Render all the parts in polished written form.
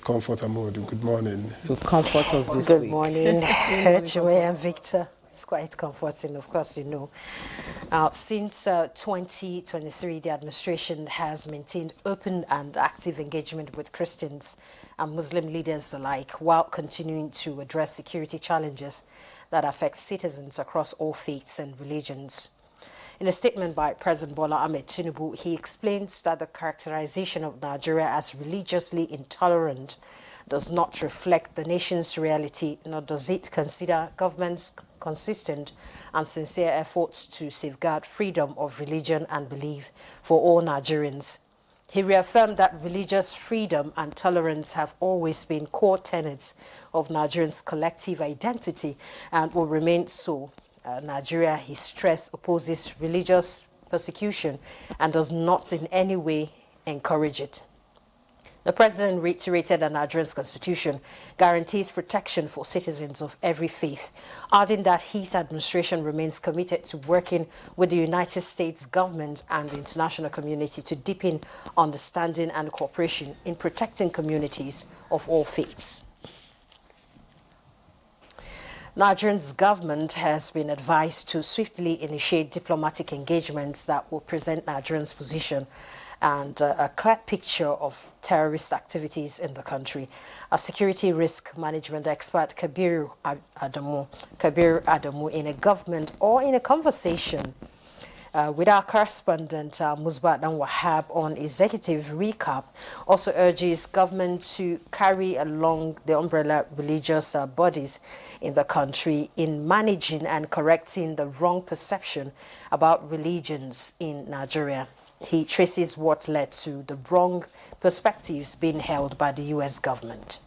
Comfort Amodu, good morning. You comfort us this Good week. morning, Chime and Victor. It's quite comforting, of course, you know. Since 2023, the administration has maintained open and active engagement with Christians and Muslim leaders alike while continuing to address security challenges that affect citizens across all faiths and religions. In a statement by President Bola Ahmed Tinubu, he explains that the characterization of Nigeria as religiously intolerant does not reflect the nation's reality, nor does it consider government's consistent and sincere efforts to safeguard freedom of religion and belief for all Nigerians. He reaffirmed that religious freedom and tolerance have always been core tenets of Nigerians' collective identity and will remain so. Nigeria, he stressed, opposes religious persecution and does not in any way encourage it. The president reiterated that Nigeria's constitution guarantees protection for citizens of every faith, adding that his administration remains committed to working with the United States government and the international community to deepen understanding and cooperation in protecting communities of all faiths. Nigeria's government has been advised to swiftly initiate diplomatic engagements that will present Nigeria's position and a clear picture of terrorist activities in the country. A security risk management expert, Kabir Adamu, in a government or in a conversation with our correspondent Musbat and Wahab on executive recap, also urges government to carry along the umbrella religious bodies in the country in managing and correcting the wrong perception about religions in Nigeria. He traces what led to the wrong perspectives being held by the U.S. government.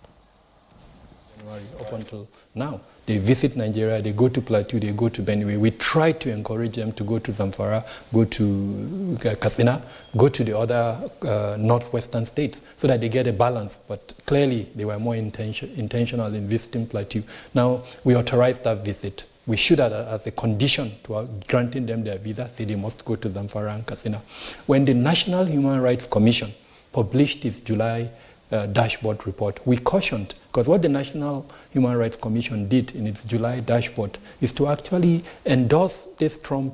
Up until now, they visit Nigeria, they go to Plateau, they go to Benue. We try to encourage them to go to Zamfara, go to Katsina, go to the other northwestern states so that they get a balance. But clearly, they were more intentional in visiting Plateau. Now, we authorized that visit. We should have, as a condition to granting them their visa, say they must go to Zamfara and Katsina. When the National Human Rights Commission published its July dashboard report, we cautioned, because what the National Human Rights Commission did in its July dashboard is to actually endorse this Trump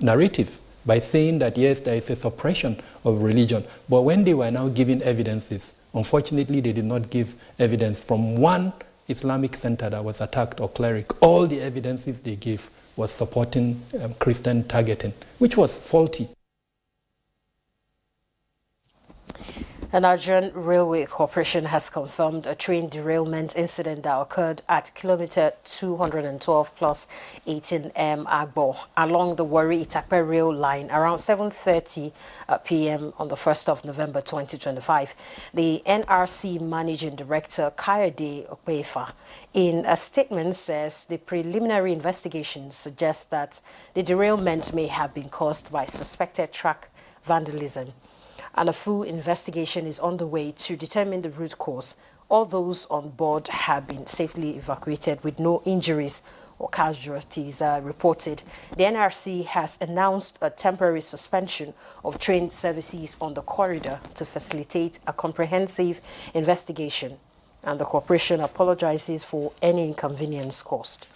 narrative by saying that yes, there is a suppression of religion. But when they were now giving evidences, unfortunately they did not give evidence from one Islamic center that was attacked or cleric. All the evidences they gave was supporting Christian targeting, which was faulty. The Nigerian Railway Corporation has confirmed a train derailment incident that occurred at kilometer 212 plus 18M Agbo along the Warri-Itakpe rail line around 7:30 p.m. on the 1st of November 2025. The NRC Managing Director, Kayode Okpefa, in a statement says the preliminary investigation suggests that the derailment may have been caused by suspected track vandalism, and a full investigation is underway to determine the root cause. All those on board have been safely evacuated with no injuries or casualties reported. The NRC has announced a temporary suspension of train services on the corridor to facilitate a comprehensive investigation, and the corporation apologizes for any inconvenience caused.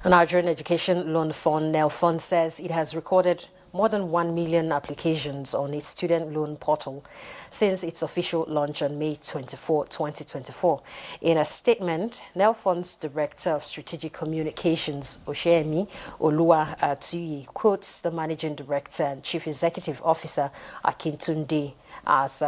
The Nigerian Education Loan Fund, NEL Fund, says it has recorded more than 1 million applications on its student loan portal since its official launch on May 24, 2024. In a statement, NEL Fund's Director of Strategic Communications, Oshemi Olua Atuyi, quotes the Managing Director and Chief Executive Officer, Akintunde, as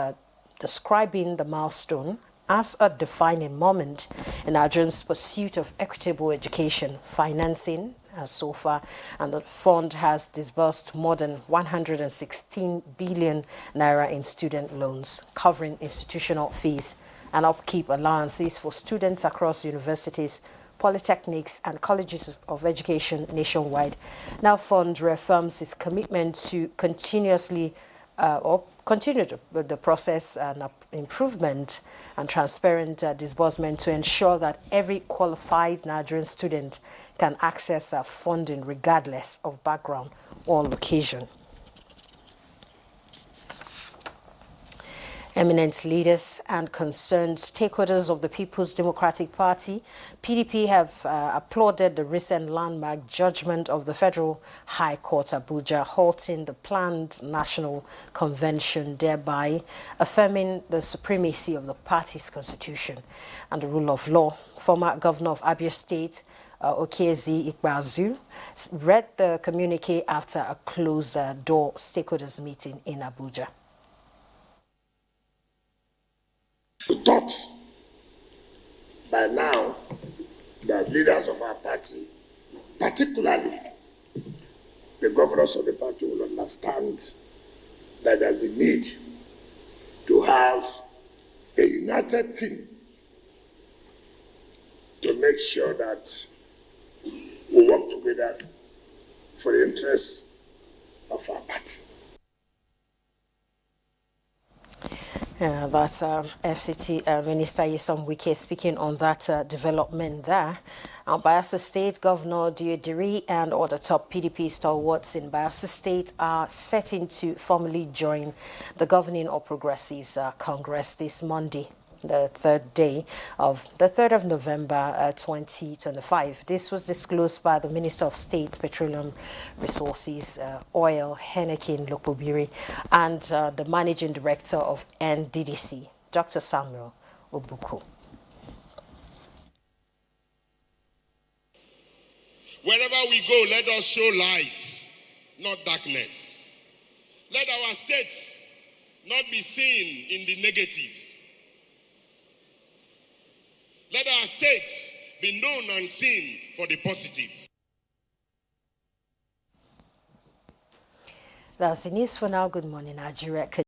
describing the milestone as a defining moment in Nigerians' pursuit of equitable education financing so far, and the fund has disbursed more than 116 billion naira in student loans, covering institutional fees and upkeep allowances for students across universities, polytechnics and colleges of education nationwide. Now, fund reaffirms its commitment to continue the process and improvement and transparent disbursement to ensure that every qualified Nigerian student can access funding regardless of background or location. Eminent leaders and concerned stakeholders of the People's Democratic Party, PDP, have applauded the recent landmark judgment of the Federal High Court Abuja halting the planned national convention, thereby affirming the supremacy of the party's constitution and the rule of law. Former Governor of Abuja State, Okezie Ikpeazu, read the communique after a closed-door stakeholders meeting in Abuja. We thought by now that leaders of our party, particularly the governors of the party, will understand that there's the need to have a united team to make sure that we work together for the interests of our party. That's FCT Minister Nyesom Wike speaking on that development there. Bayelsa State Governor Diodiri and other top PDP stalwarts in Bayelsa State are setting to formally join the Governing All Progressives Congress this Monday, the 3rd of November 2025. This was disclosed by the Minister of State, Petroleum Resources, Oil, Henneken Lokobiri, and the Managing Director of NDDC, Dr. Samuel Obuku. Wherever we go, let us show light, not darkness. Let our state not be seen in the negative. Let our state be known and seen for the positive. That's the news for now. Good morning, Nigeria.